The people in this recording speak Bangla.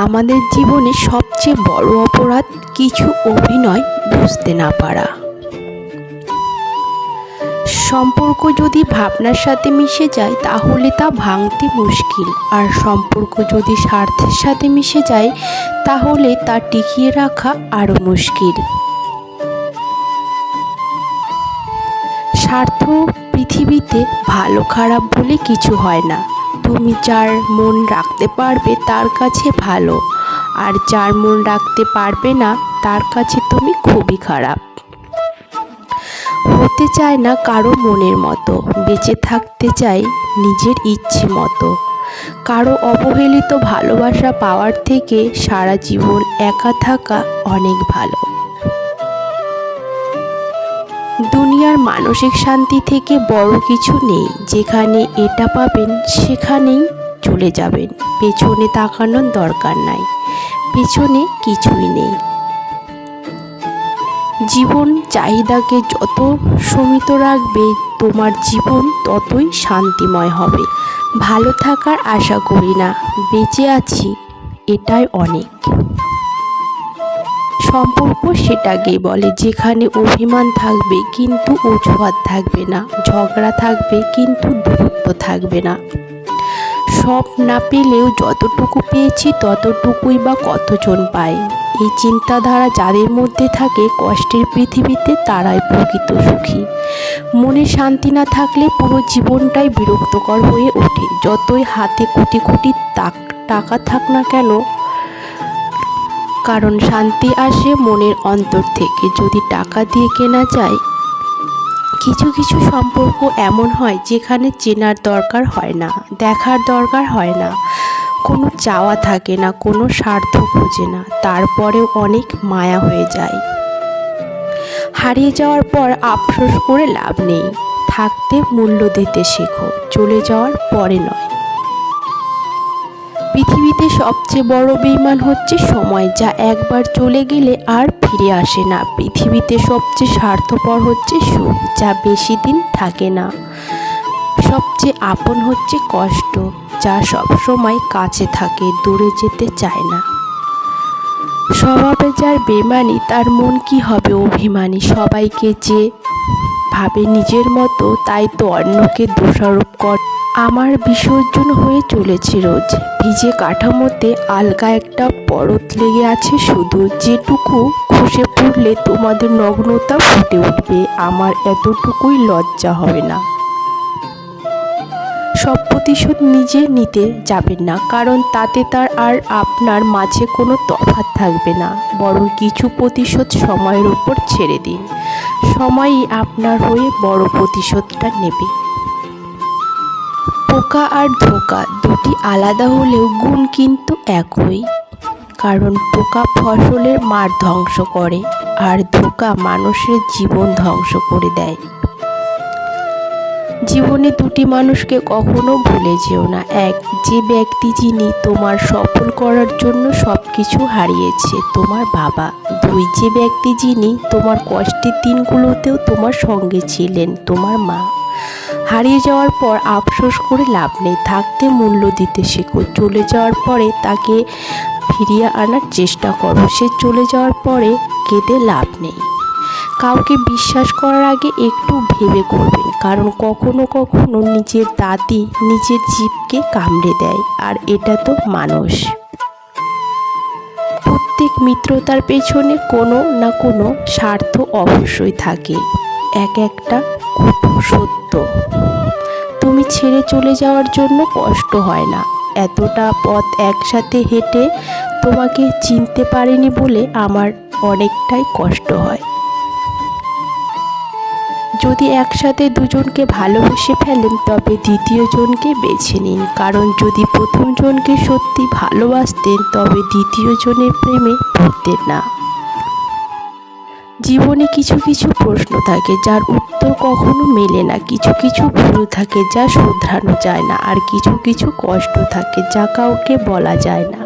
আমাদের জীবনে সবচেয়ে বড় অপরাধ কিছু অভিনয় বুঝতে না পারা। সম্পর্ক যদি ভাবনার সাথে মিশে যায় তাহলে তা ভাঙতে মুশকিল, আর সম্পর্ক যদি স্বার্থের সাথে মিশে যায় তাহলে তা টিকিয়ে রাখা আরও মুশকিল। স্বার্থ পৃথিবীতে ভালো খারাপ বলে কিছু হয় না। তুমি যার মন রাখতে পারবে তার কাছে ভালো, আর যার মন রাখতে পারবে না তার কাছে তুমি খুবই খারাপ। হতে চায় না কারো মনের মতো, বেঁচে থাকতে চাই নিজের ইচ্ছে মতো। কারো অবহেলিত ভালোবাসা পাওয়ার থেকে সারা জীবন একা থাকা অনেক ভালো। দুনিয়ার মানসিক শান্তি থেকে বড় কিছু নেই। যেখানে এটা পাবেন সেখানেই চলে যাবেন, পেছনে তাকানোর দরকার নাই, পেছনে কিছুই নেই। জীবন চাহিদাকে যত সীমিত রাখবে তোমার জীবন ততই শান্তিময় হবে। ভালো থাকার আশা করি না, বেঁচে আছি এটাই অনেক। সম্পর্ক সেটাকেই বলে যেখানে অভিমান থাকবে কিন্তু অজুহাত থাকবে না, ঝগড়া থাকবে কিন্তু দূরত্ব থাকবে না। সব না পেলেও যতটুকু পেয়েছি ততটুকুই বা কতজন পায়। এই চিন্তাধারা যাদের মধ্যে থাকে কষ্টের পৃথিবীতে তারাই প্রকৃত সুখী। মনে শান্তি না থাকলে পুরো জীবনটাই বিরক্তকর হয়ে ওঠে। যতই হাতে কোটি কোটি টাকা থাক না কেন, কারণ শান্তি আসে মনের অন্তর থেকে, যদি টাকা দিয়ে কেনা যায়। কিছু কিছু সম্পর্ক এমন হয় যেখানে চেনার দরকার হয় না, দেখার দরকার হয় না, কোনো চাওয়া থাকে না, কোনো স্বার্থ খোঁজে না, তারপরেও অনেক মায়া হয়ে যায়। হারিয়ে যাওয়ার পর আফসোস করে লাভ নেই, থাকতে মূল্য দিতে শেখো, চলে যাওয়ার পরে নয়। পৃথিবীতে সবচেয়ে বড় বেঈমান হচ্ছে সময়, যা একবার চলে গেলে আর ফিরে আসে না। পৃথিবীতে সবচেয়ে স্বার্থপর হচ্ছে সুখ, যা বেশি দিন থাকে না। সবচেয়ে আপন হচ্ছে কষ্ট, যা সবসময় কাছে থাকে, দূরে যেতে চায় না। স্বভাবে যার বেমানি তার মন কি হবে অভিমানী। সবাইকে যে ভাবে নিজের মতো তাই তো অন্যকে দোষারোপ করে। আমার বিসর্জন হয়ে চলেছে রোজ, ভিজে কাঠামোতে আলগা একটা পরত লেগে আছে শুধু, যেটুকু খসে পড়লে তোমাদের নগ্নতা ফুটে উঠবে। আমার এতটুকুই লজ্জা হবে না। সব প্রতিশোধ নিজে নিতে যাবেন না, কারণ তাতে তার আর আপনার মাঝে কোনো তফাৎ থাকবে না। বরং কিছু প্রতিশোধ সময়ের উপর ছেড়ে দিন, সময়ই আপনার হয়ে বড় প্রতিশোধটা নেবে। পোকা আর ধোঁকা দুটি আলাদা হলেও গুণ কিন্তু একই, কারণ পোকা ফসলের মাঠ ধ্বংস করে আর ধোঁকা মানুষের জীবন ধ্বংস করে দেয়। জীবনে দুটি মানুষকে কখনো ভুলে যেও না। এক, যে ব্যক্তি যিনি তোমার সফল করার জন্য সব কিছু হারিয়েছে, তোমার বাবা। দুই, যে ব্যক্তি যিনি তোমার কষ্টের দিনগুলোতেও তোমার সঙ্গে ছিলেন, তোমার মা। হারিয়ে যাওয়ার পর আফসোস করে লাভ নেই, থাকতে মূল্য দিতে শেখো। চলে যাওয়ার পরে তাকে ফিরিয়ে আনার চেষ্টা করো, সে চলে যাওয়ার পরে কেঁদে লাভ নেই। কাউকে বিশ্বাস করার আগে একটু ভেবে করবেন, কারণ কখনো কখনো নিজের দাঁতই নিজের জিভকে কামড়ে দেয়, আর এটা তো মানুষ। প্রত্যেক মিত্রতার পেছনে কোনো না কোনো স্বার্থ অবশ্যই থাকে, একটা কটু সত্য। তুমি ছেড়ে চলে যাওয়ার জন্য কষ্ট হয় না, এতটা পথ একসাথে হেঁটে তোমাকে চিনতে পারিনি বলে আমার অনেকটাই কষ্ট হয়। যদি একসাথে দুজনকে ভালোবেসে ফেলেন তবে দ্বিতীয় জনকে বেছে নিন, কারণ যদি প্রথম জনকে সত্যি ভালোবাসতেন তবে দ্বিতীয় জনের প্রেমে পড়তেন না। জীবনে কিছু কিছু প্রশ্ন থাকে যার উত্তর কখনো মেলে না, কিছু কিছু ভুল থাকে যা শুধরানো যায় না, আর কিছু কিছু কষ্ট থাকে যা কাউকে বলা যায় না।